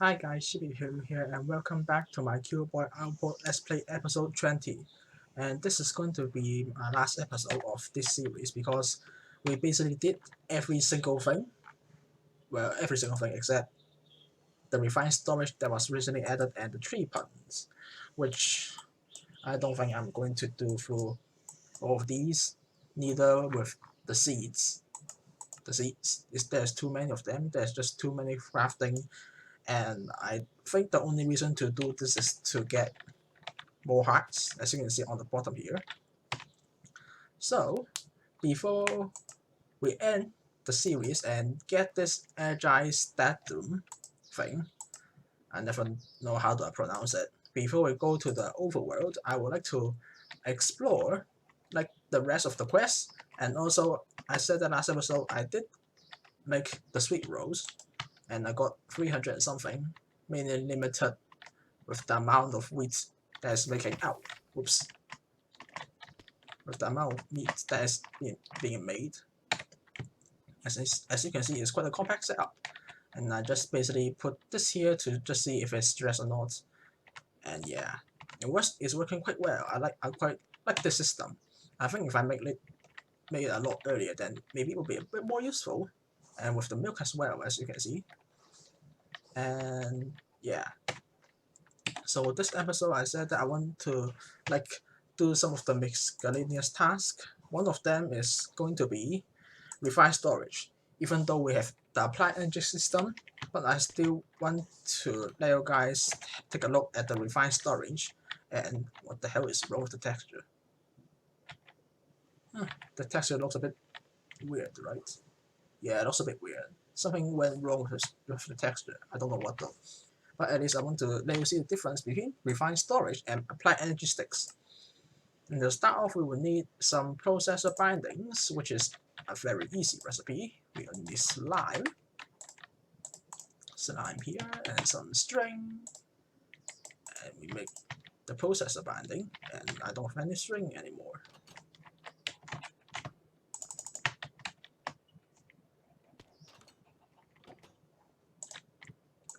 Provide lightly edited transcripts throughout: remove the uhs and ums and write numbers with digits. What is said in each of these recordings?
Hi guys, Shibi here and welcome back to my Cuboid Outpost Let's Play episode 20. And this is going to be my last episode of this series because we basically did every single thing. Well, every single thing except the refined storage that was recently added and the tree puns, which I don't think I'm going to do through all of these, neither with the seeds. The seeds, there's too many of them, there's just too many crafting, and I think the only reason to do this is to get more hearts, as you can see on the bottom here. So before we end the series and get this agile statum thing, I never know how to pronounce it. Before we go to the overworld, I would like to explore like the rest of the quest, and also I said that last episode I did make the sweet rolls and I got 300 and something, mainly limited with the amount of wheat that is making out. Whoops. With the amount of meat that is being made. As you can see, it's quite a compact setup. And I just basically put this here to just see if it's stressed or not. And yeah, it's working quite well. I quite like the system. I think if I make it a lot earlier, then maybe it will be a bit more useful. And with the milk as well, as you can see. And yeah. So this episode I said that I want to like do some of the miscellaneous tasks. One of them is going to be refined storage. Even though we have the applied energy system, but I still want to let you guys take a look at the refined storage and what the hell is wrong with the texture. The texture looks a bit weird, right? Yeah, it looks a bit weird. Something went wrong with the texture. I don't know what though. But at least I want to let you see the difference between refined storage and applied energy sticks. And to start off, we will need some processor bindings, which is a very easy recipe. We only need slime here, and some string, and we make the processor binding, and I don't have any string anymore.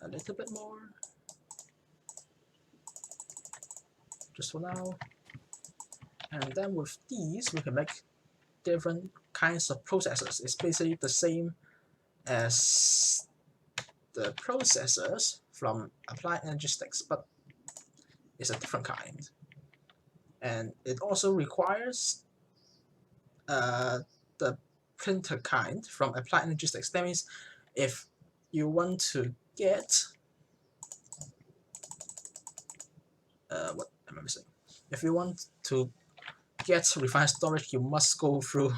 A little bit more, just for now. And then with these, we can make different kinds of processors. It's basically the same as the processors from applied energy sticks, but it's a different kind. And it also requires the printer kind from applied energy sticks. That means if you want to get what am I missing? If you want to get refined storage, you must go through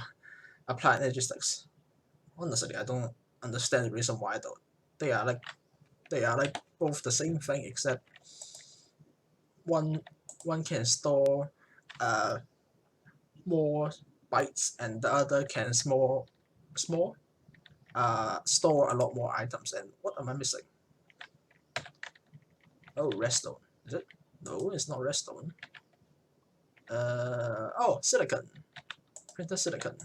applied energy sticks. Honestly, I don't understand the reason why though. They are like both the same thing except one can store uh, more bytes and the other can store a lot more items. And what am I missing? Oh, redstone. Is it? No, it's not redstone. Oh, silicon. Printer silicon.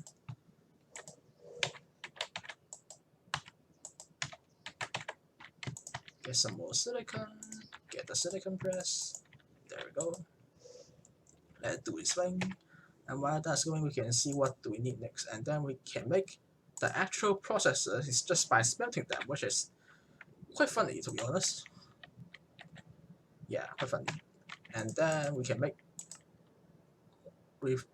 Get some more silicon. Get the silicon press. There we go. Let it do its thing. And while that's going, we can see what do we need next. And then we can make the actual processor is just by smelting them, which is quite funny to be honest. Yeah, quite funny. And then we can make with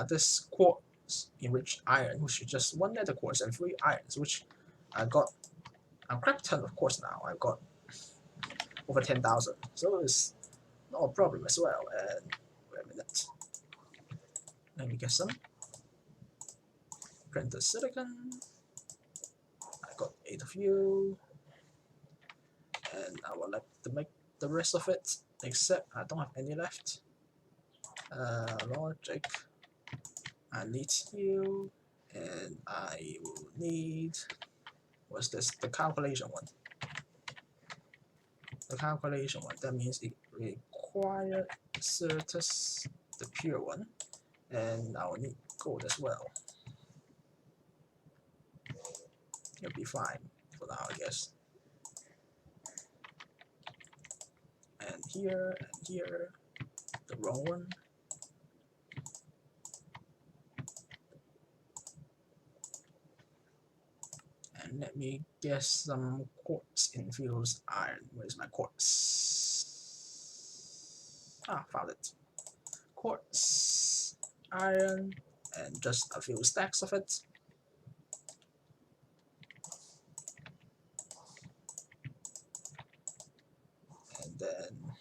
this quartz enriched iron, which is just one nether quartz and 3 irons, which I got a crap ton of quartz now. I've got over 10,000, so it's not a problem as well. And wait a minute, let me get some printed silicon. I got 8 of you, and I would like to make the rest of it, except I don't have any left. Logic, I need you, and I will need, what's this, the calculation one. The calculation one, that means it requires Certus, the pure one, and I will need gold as well. It'll be fine for now, I guess. here, and here. The wrong one. And let me get some quartz infused iron. Where's my quartz? Ah, found it. Quartz, iron, and just a few stacks of it. And then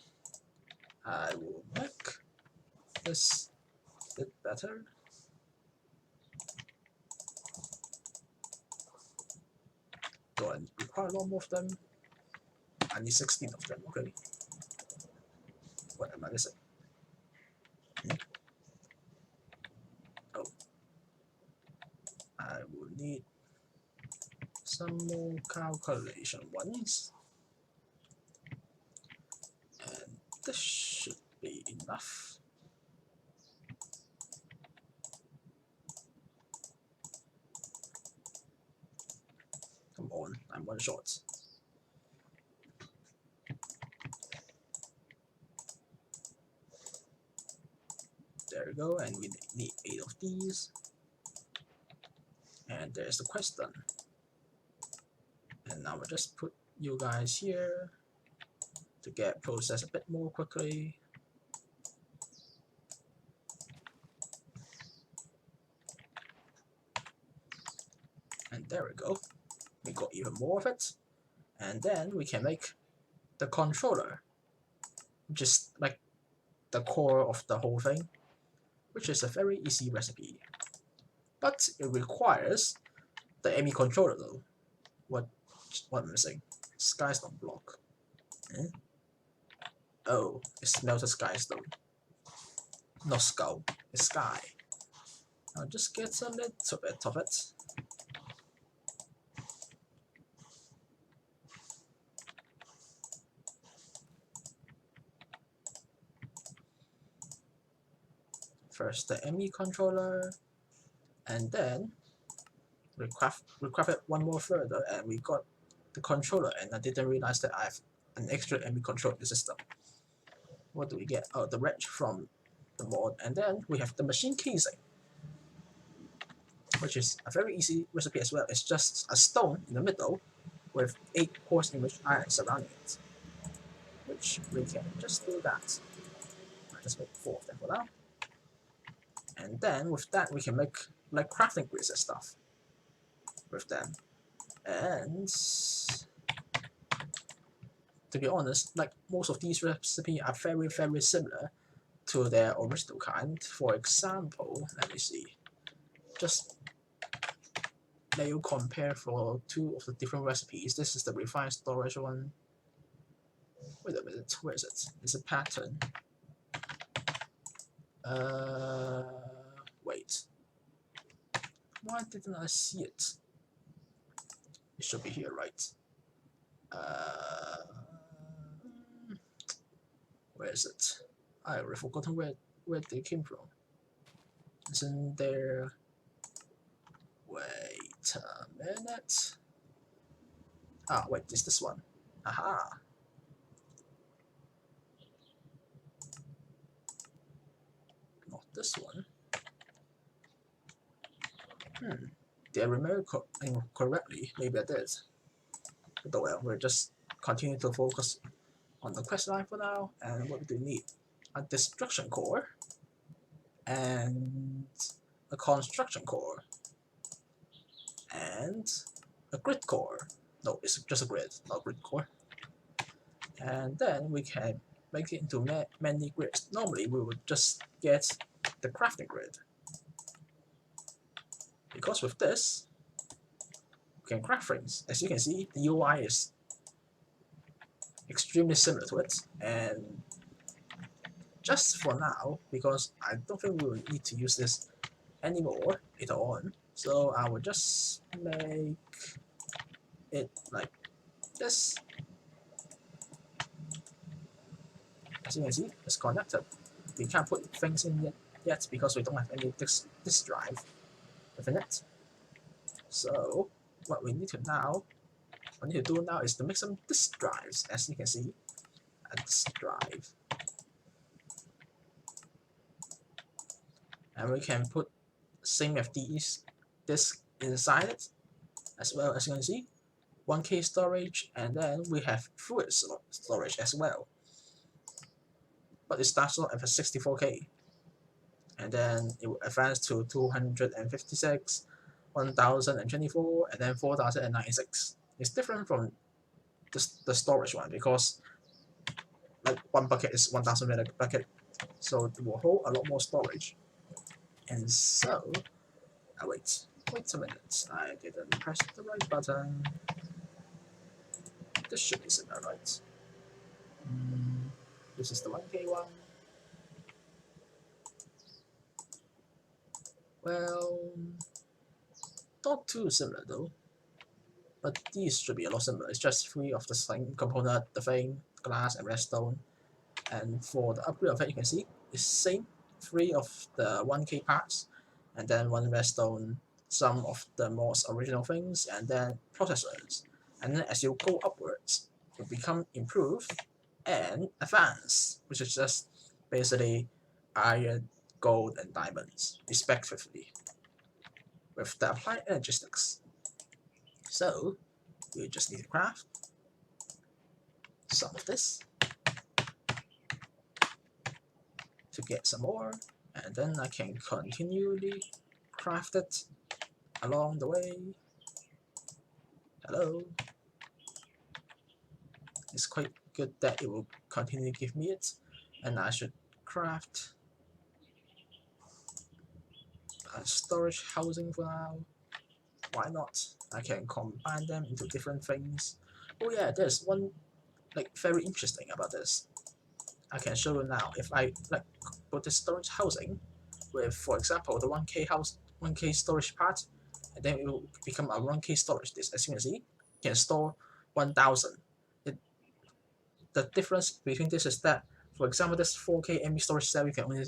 I will make this a bit better. Do I require a lot more of them? I need 16 of them, okay. What am I missing? Oh. I will need some more calculation ones. And this should be enough. Come on, I'm one short. There we go, and we need 8 of these. And there's the quest done. And now we'll just put you guys here to get processed a bit more quickly. And there we go. We got even more of it. And then we can make the controller, which is like the core of the whole thing, which is a very easy recipe. But it requires the ME controller though. What am I missing? Skystone block. Eh? Oh, it's melted skystone. Not skull, it's sky. I'll just get a little bit of it. First the ME controller, and then we craft it one more further, and we got the controller, and I didn't realize that I have an extra ME controller in the system. What do we get? Oh, the wrench from the mod, and then we have the machine casing, which is a very easy recipe as well. It's just a stone in the middle with 8 coarse enriched iron surrounding it, which we can just do that. I'll just make 4 of them for now. And then with that we can make like crafting grids and stuff with them. And to be honest, like most of these recipes are very similar to their original kind. For example, let me see. Just let you compare for 2 of the different recipes. This is the refined storage one. Wait a minute, where is it? It's a pattern. Wait. Why didn't I see it? It should be here, right? Where is it? I already forgotten where they came from. Isn't there? Wait a minute. Ah, wait, it's this one. Aha. Not this one. Did I remember correctly? Maybe I did. But well, we'll just continue to focus on the quest line for now. And what do we need? A destruction core and a construction core and a grid core. No, it's just a grid, not a grid core. And then we can make it into many grids. Normally we would just get the crafting grid, because with this we can craft things. As you can see, the UI is extremely similar to it, and just for now, because I don't think we will need to use this anymore later on, so I will just make it like this. As you can see, it's connected. We can't put things in yet because we don't have any disk drive within it. So what we need to do now is to make some disk drives. As you can see, Let's drive. And we can put same of these disk inside it, as well as you can see 1K storage, and then we have fluid storage as well, but it starts off at 64K, and then it will advance to 256, 1024, and then 4096. It's different from the storage one because like one bucket is 1000 meter bucket, so it will hold a lot more storage. And so, wait a minute, I didn't press the right button. This should be similar, right? This is the 1K one. Well, not too similar though, but these should be a lot similar. It's just 3 of the same component, the vein, glass, and redstone. And for the upgrade of it, you can see it's same 3 of the 1K parts, and then 1 redstone, some of the most original things, and then processors. And then as you go upwards, you become improved and advanced, which is just basically iron, gold, and diamonds, respectively, with the applied energistics. So, we just need to craft some of this to get some more, and then I can continually craft it along the way. Hello. It's quite good that it will continue to give me it, and I should craft a storage housing for now. Why not? I can combine them into different things. Oh yeah, there's one like very interesting about this. I can show you now. If I like put the storage housing with, for example, the 1K storage part, and then it will become a 1K storage disk. As you can see, you can store 1000. The difference between this is that, for example, this 4K MB storage cell, you can only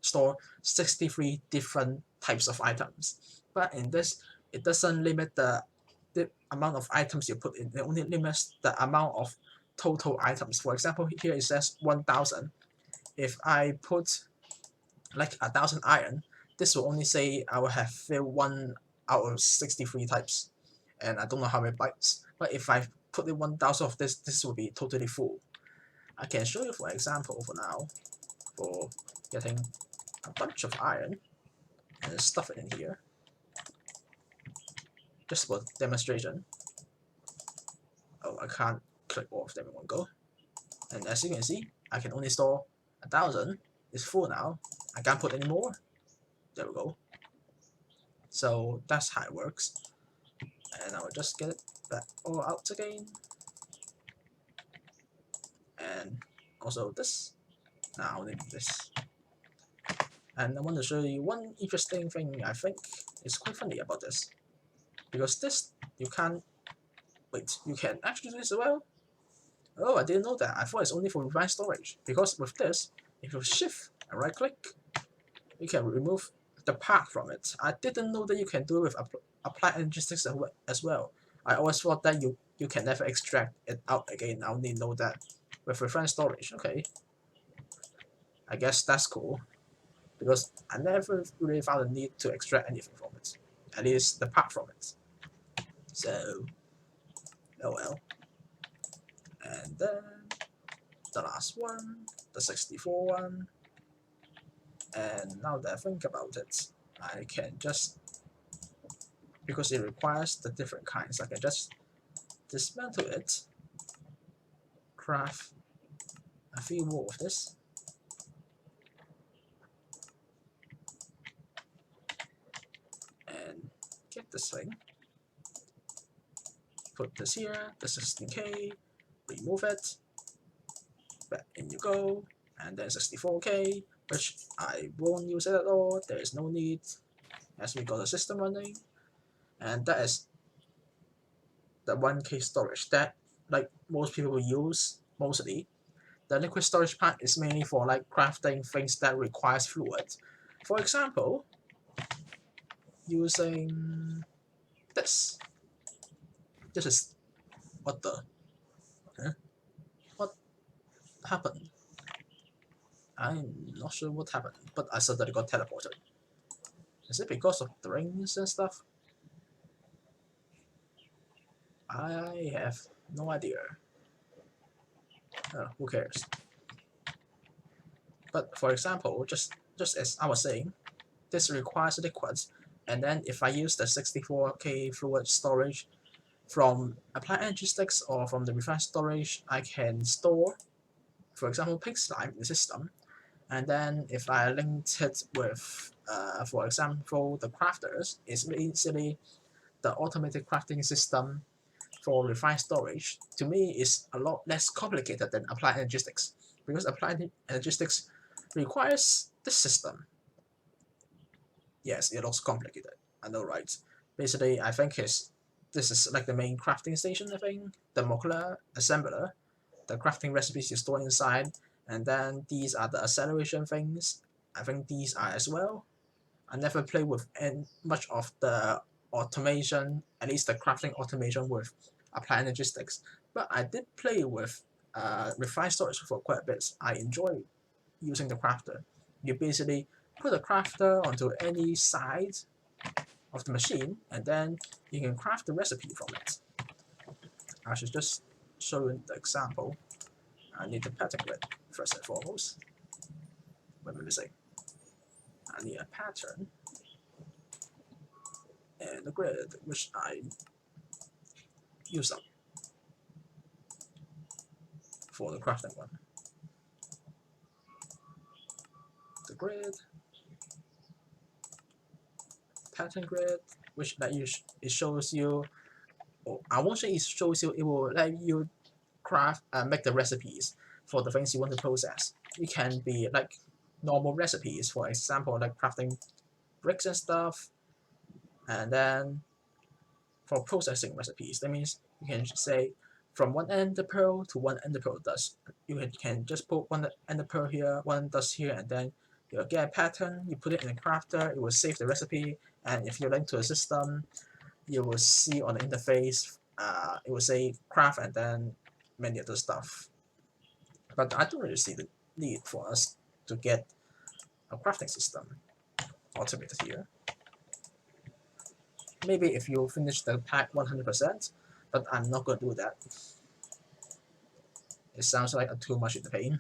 store 63 different types of items. But in this, it doesn't limit the amount of items you put in. It only limits the amount of total items. For example, here it says 1000. If I put like 1000 iron, this will only say I will have filled 1 out of 63 types, and I don't know how many bytes. But if I put in 1000 of this will be totally full. I can show you for example for now, for getting a bunch of iron and stuff it in here, just for demonstration. Oh, I can't click all of them in one go. And as you can see, I can only store 1000. It's full now. I can't put any more. There we go. So that's how it works. And I will just get it back all out again. And also this. Now I'll need this. And I want to show you one interesting thing I think is quite funny about this. Because this, you can't, wait, you can actually do this as well? Oh, I didn't know that. I thought it's only for refined storage. Because with this, if you shift and right click, you can remove the part from it. I didn't know that you can do it with applied energistics as well. I always thought that you can never extract it out again. I only know that with refined storage. Okay, I guess that's cool. Because I never really found the need to extract anything from it. At least the part from it. So, oh well. And then the last one, the 64 one. And now that I think about it, I can just, because it requires the different kinds, I can just dismantle it, craft a few more of this, and get this thing, put this here, the 16K, remove it, back in you go, and then 64K, which I won't use it at all, there is no need, as we got the system running, and that is the 1K storage that like most people will use mostly. The liquid storage part is mainly for like crafting things that requires fluid. For example, using this. This is what the huh? What happened? I'm not sure what happened, but I suddenly got teleported. Is it because of the rings and stuff? I have no idea. Who cares? But for example, just as I was saying, this requires liquids, and then if I use the 64K fluid storage from applied energy sticks or from the refined storage, I can store, for example, pig slime in the system. And then if I linked it with, for example, the crafters, it's basically the automated crafting system for refined storage. To me, is a lot less complicated than applied energistics, because applied energistics requires this system. Yes, it looks complicated. I know, right? Basically, I think this is like the main crafting station. I think the molecular assembler, the crafting recipes you store inside, and then these are the acceleration things. I think these are as well. I never played with much of the automation, at least the crafting automation with applied energistics, but I did play with refined storage for quite a bit. I enjoy using the crafter. You basically put a crafter onto any side of the machine, and then you can craft the recipe from it. I should just show you the example. I need the pattern grid first and foremost. What am I missing? I need a pattern and a grid, which I use up for the crafting one. The grid, pattern grid, which let you it shows you. Or I won't say it shows you. It will let you craft make the recipes for the things you want to process. It can be like normal recipes, for example, like crafting bricks and stuff, and then for processing recipes, that means you can say from one ender pearl to one ender pearl dust. You can just put one ender pearl here, one dust here, and then you'll get a pattern. You put it in a crafter, it will save the recipe, and if you link to a system, you will see on the interface, it will say craft and then many other stuff. But I don't really see the need for us to get a crafting system automated here. Maybe if you finish the pack 100%, but I'm not going to do that. It sounds like too much in the pain.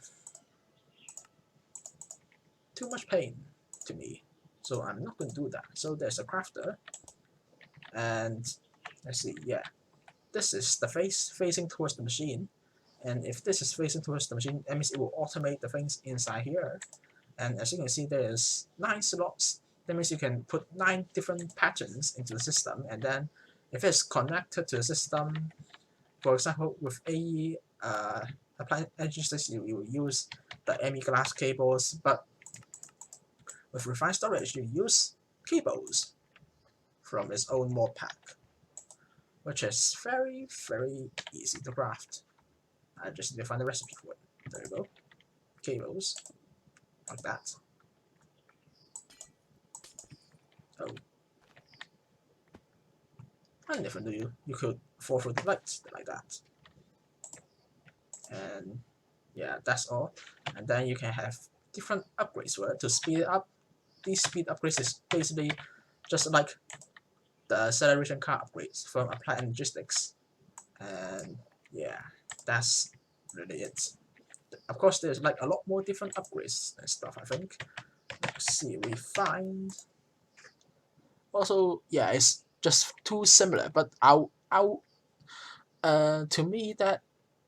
Too much pain to me. So I'm not going to do that. So there's a crafter. And let's see, yeah. This is the face facing towards the machine. And if this is facing towards the machine, that means it will automate the things inside here. And as you can see, there's 9 slots. That means you can put 9 different patterns into the system. And then if it's connected to the system, for example, with AE applied energy sticks, you will use the ME glass cables, but with refined storage, you use cables from its own mod pack, which is very, very easy to craft. I just need to find the recipe for it. There you go. Cables, like that. Oh. I never knew you could fall through the lights like that. And yeah, that's all. And then you can have different upgrades for it to speed it up. These speed upgrades is basically just like the acceleration card upgrades from applied energistics. And yeah, that's really it. Of course, there's like a lot more different upgrades and stuff, I think. Let's see, refined. Also, yeah, it's just too similar, but to me that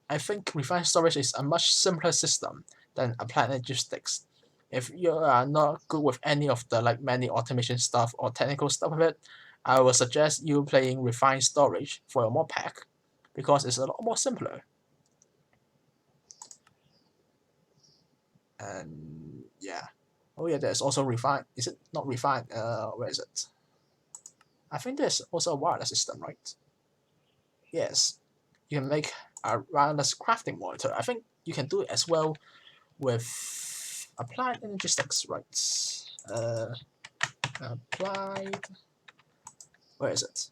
I think refined storage is a much simpler system than applied energistics. If you are not good with any of the like many automation stuff or technical stuff of it, I would suggest you playing refined storage for your mod pack because it's a lot more simpler. And yeah, oh yeah, there's also refined. Is it not refined? Where is it? I think there's also a wireless system, right? Yes, you can make a wireless crafting monitor. I think you can do it as well with applied energistics, right? Applied. Where is it?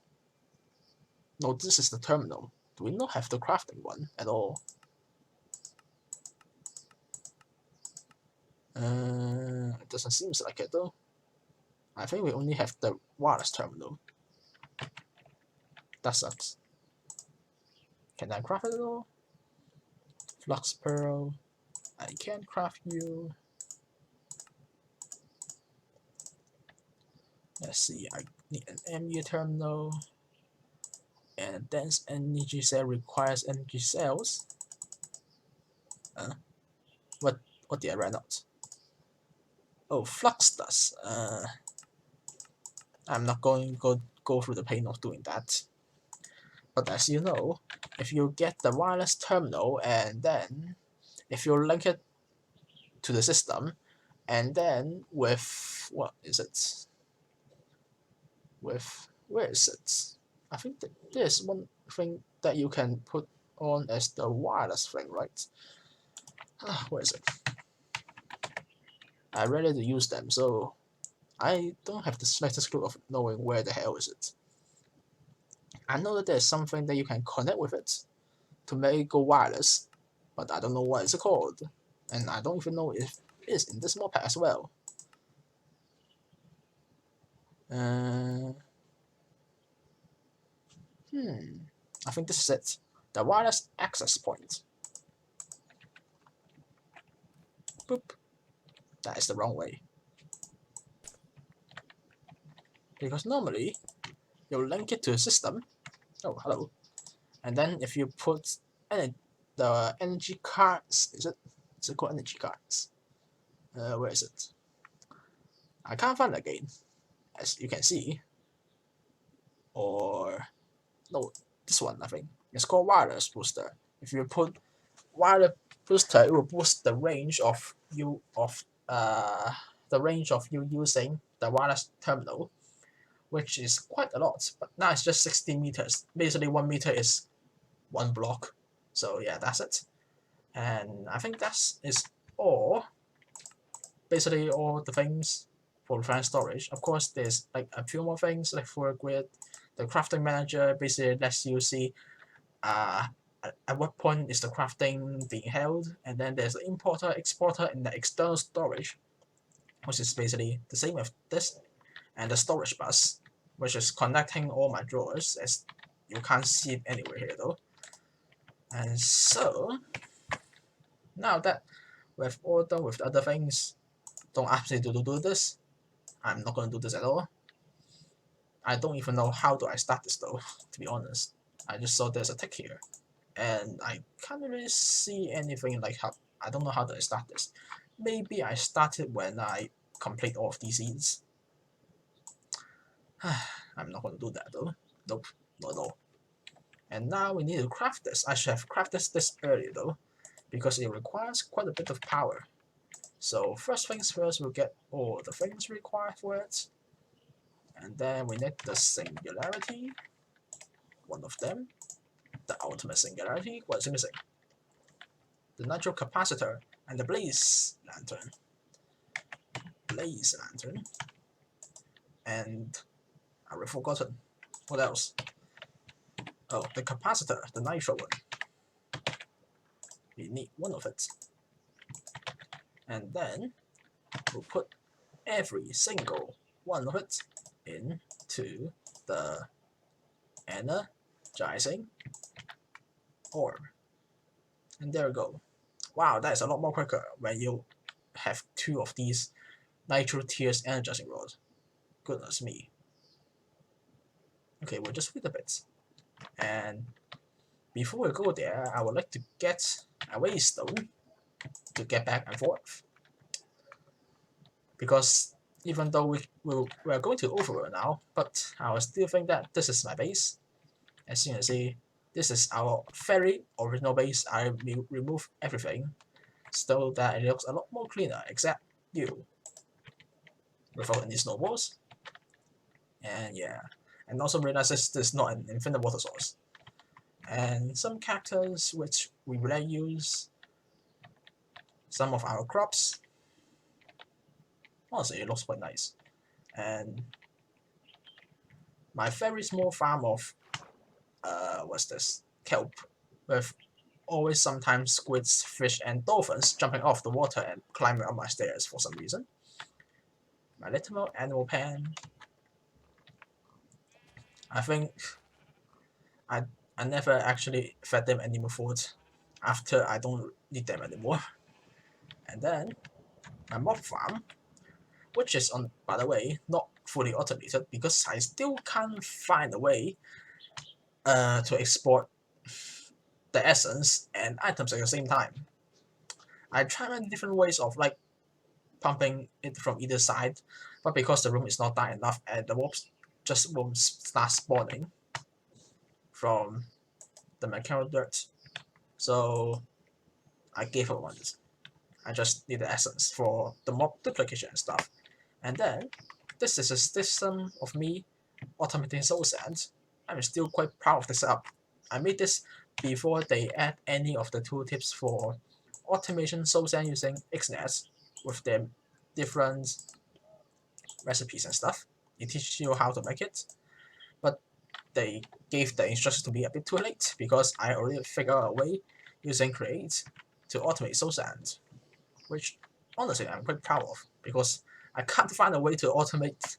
No, this is the terminal. Do we not have the crafting one at all? doesn't seem like it though. I think we only have the wireless terminal. That sucks. Can I craft it at all? Flux Pearl. I can't craft you. Let's see, I need an MU terminal. And a dense energy cell requires energy cells. What did I run out? Oh, flux does. I'm not going to go through the pain of doing that. But as you know, if you get the wireless terminal and then if you link it to the system, and then with what is it? With where is it? I think that there's one thing that you can put on as the wireless thing, right? Where is it? I rarely use them, so I don't have the slightest clue of knowing where the hell is it. I know that there's something that you can connect with it to make it go wireless, but I don't know what it's called, and I don't even know if it's in this mod pack as well. I think this is it. The wireless access point. Boop. That is the wrong way. Because normally, you link it to a system. Oh, hello. And then if you put the energy cards, is it called energy cards? Where is it? I can't find it again, as you can see. Or no, this one I think. It's called wireless booster. If you put wireless booster, it will boost the range of you using the wireless terminal, which is quite a lot. But now it's just 60 meters. Basically, 1 meter is 1 block. So yeah, that's it. And I think is all. Basically, all the things for advanced storage. Of course, there's like a few more things like for grid. The crafting manager basically lets you see at what point is the crafting being held, and then there's the importer, exporter, and the external storage, which is basically the same with this, and the storage bus, which is connecting all my drawers, as you can't see it anywhere here though. And so, now that we've all done with the other things, don't ask me to do this. I'm not going to do this at all. I don't even know how do I start this though, to be honest. I just saw there's a tick here, and I can't really see anything like how. I don't know how do I start this. Maybe I started when I complete all of these seeds. I'm not going to do that though. Nope, not at all. And now we need to craft this. I should have crafted this earlier though, because it requires quite a bit of power. So first things first, we'll get all the things required for it. And then we need the singularity, one of them. The ultimate singularity, what is missing? The nitro capacitor and the blaze lantern. Blaze lantern. And I've forgotten. What else? Oh, the capacitor, the nitro one. We need one of it. And then we'll put every single one of it into the energizing orb. And there we go. Wow, that is a lot more quicker when you have 2 of these nitro tiers energizing rods. Goodness me. Okay, we'll just wait a bit. And before we go there, I would like to get a waystone to get back and forth. Because even though we're going to Overworld now, but I still think that this is my base. As you can see, this is our very original base. I remove everything so that it looks a lot more cleaner, except you, without any snowballs. And yeah, and also realize this is not an infinite water source. And some characters which we really use, some of our crops. Honestly, it looks quite nice. And my very small farm of what's this? Kelp, with always sometimes squids, fish, and dolphins jumping off the water and climbing up my stairs for some reason. my little animal pen. I think I I never actually fed them any more food after I don't need them anymore. And then my mob farm, which is on, by the way, not fully automated because I still can't find a way to export the essence and items at the same time. I tried many different ways of like pumping it from either side, but because the room is not dark enough and the mobs just won't start spawning from the mechanical dirt, so I gave up on this. I just need the essence for the mob duplication and stuff. And then this is a system of me automating soul sand. I'm still quite proud of this setup. I made this before they add any of the tooltips for automation soul sand using XNet with their different recipes and stuff. It teaches you how to make it, but they gave the instructions to me a bit too late because I already figured out a way using Create to automate soul sand, which honestly I'm quite proud of because I can't find a way to automate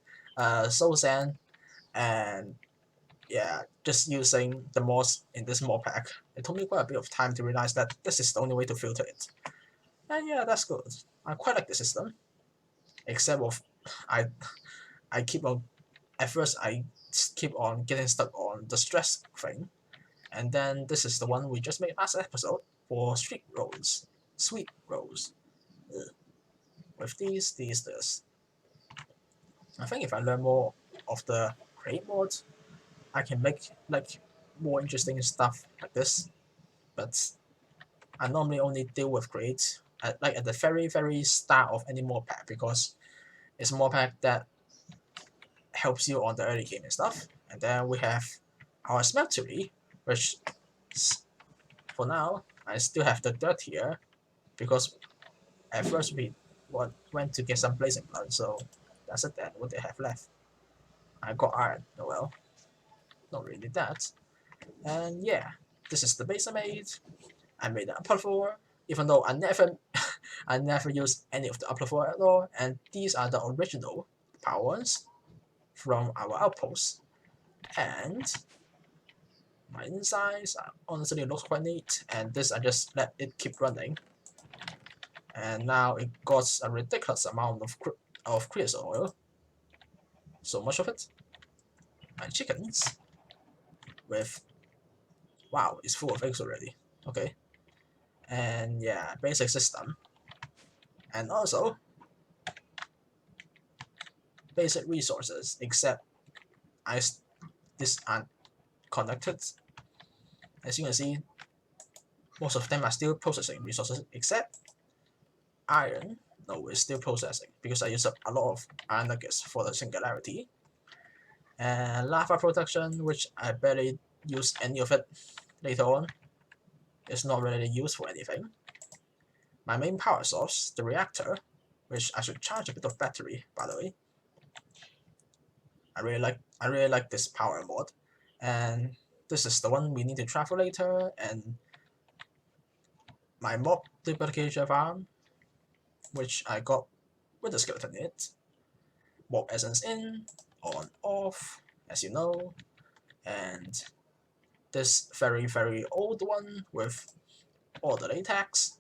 soul sand and yeah, just using the mods in this mod pack. It took me quite a bit of time to realize that this is the only way to filter it. And yeah, that's good. I quite like the system, except of I I keep on at first I keep on getting stuck on the stress thing, and then this is the one we just made last episode for street rolls, sweet rolls. Ugh. With this. I think if I learn more of the create mods, I can make like more interesting stuff like this. But I normally only deal with create at the very start of any mod pack because it's a mod pack that helps you on the early game and stuff. And then we have our smeltery, which for now I still have the dirt here because at first we went to get some blazing blood, so that's it then. What they have left, I got iron. Oh well, not really that. And yeah, this is the base I made. I made an upload for, even though I never I never used any of the upload for at all. And these are the original power ones from our outpost. And my insides honestly looks quite neat. And this I just let it keep running. And now it got a ridiculous amount of creosote oil. So much of it. My chickens with wow, it's full of eggs already. Okay. And yeah, basic system. And also basic resources, except these aren't connected. As you can see, most of them are still processing resources, except iron. No, it's still processing because I use up a lot of iron nuggets for the singularity. And lava production, which I barely use any of it later on. It's not really used for anything. My main power source, the reactor, which I should charge a bit of battery, by the way. I really like this power mod, and this is the one we need to travel later. And my mob duplication farm, which I got with the skeleton in it. Mob essence in, on, off, as you know, and this very old one with all the latex.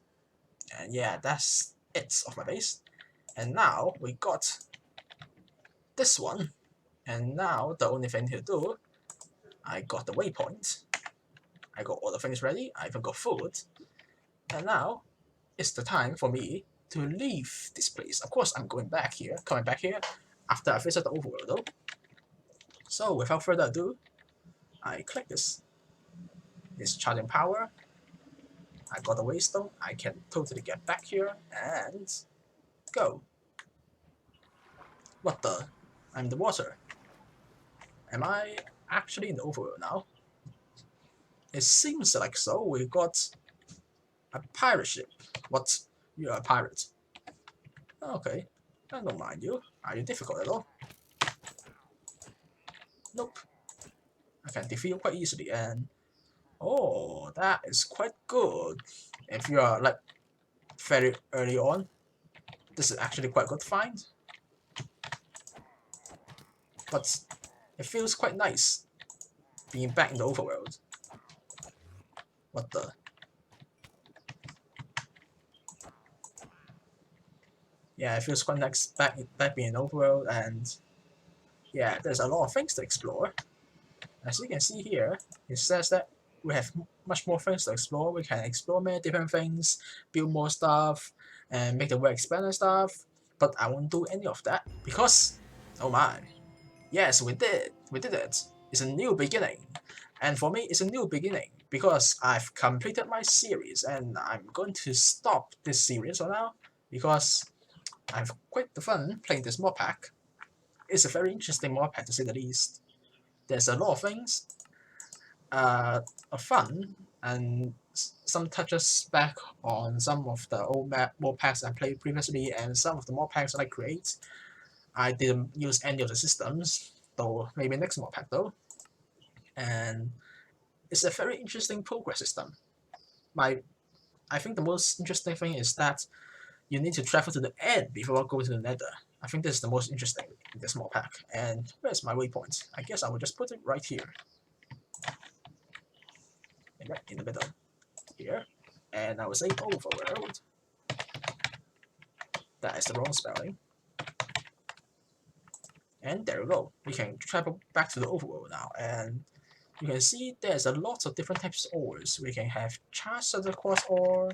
And yeah, that's it of my base. And now we got this one. And now the only thing to do, I got the waypoint. I got all the things ready. I even got food. And now it's the time for me to leave this place. Of course, I'm coming back here after I visit the overworld though. So without further ado, I click this. It's charging power. I got the waystone. I can totally get back here and go. What the? I'm in the water. Am I actually in the overworld now? It seems like so. We got a pirate ship. What? You're a pirate. Okay. I don't mind you. Are you difficult at all? Nope. I can defeat you quite easily and oh, that is quite good. If you are like very early on, this is actually quite good find. but it feels quite nice being back in the overworld. What the? Yeah, it feels quite nice back being in the overworld, and yeah, there's a lot of things to explore. As you can see here, it says that we have much more things to explore. We can explore many different things, build more stuff, and make the world expand and stuff. But I won't do any of that because, oh my, yes, we did. We did it. It's a new beginning. And for me, it's a new beginning because I've completed my series and I'm going to stop this series for now because I've quite the fun playing this mod pack. It's a very interesting mod pack to say the least. There's a lot of things of fun and some touches back on some of the old mod packs I played previously and some of the mod packs that I create. I didn't use any of the systems, though maybe next mod pack though. And it's a very interesting progress system. I think the most interesting thing is that you need to travel to the end before going to the nether. I think this is the most interesting in this mod pack. And where's my waypoint? I guess I will just put it right here. Right in the middle. Here. And I will say Overworld. That is the wrong spelling. And there we go. We can travel back to the overworld now. And you can see there's a lot of different types of ores. We can have charged quartz ore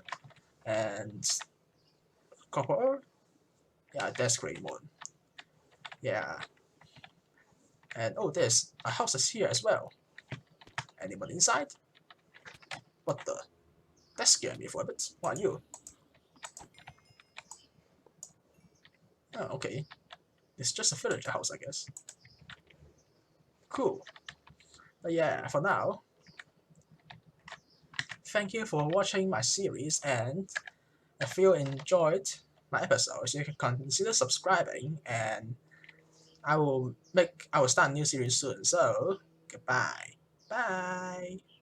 and copper ore. Yeah, that's great one. Yeah. And oh, there's a house is here as well. Anyone inside? What the? That scared me for a bit. What are you? Oh, okay. It's just a villager house, I guess. Cool. But yeah, for now, thank you for watching my series, and if you enjoyed my episodes, you can consider subscribing, and I will start a new series soon. So goodbye. Bye.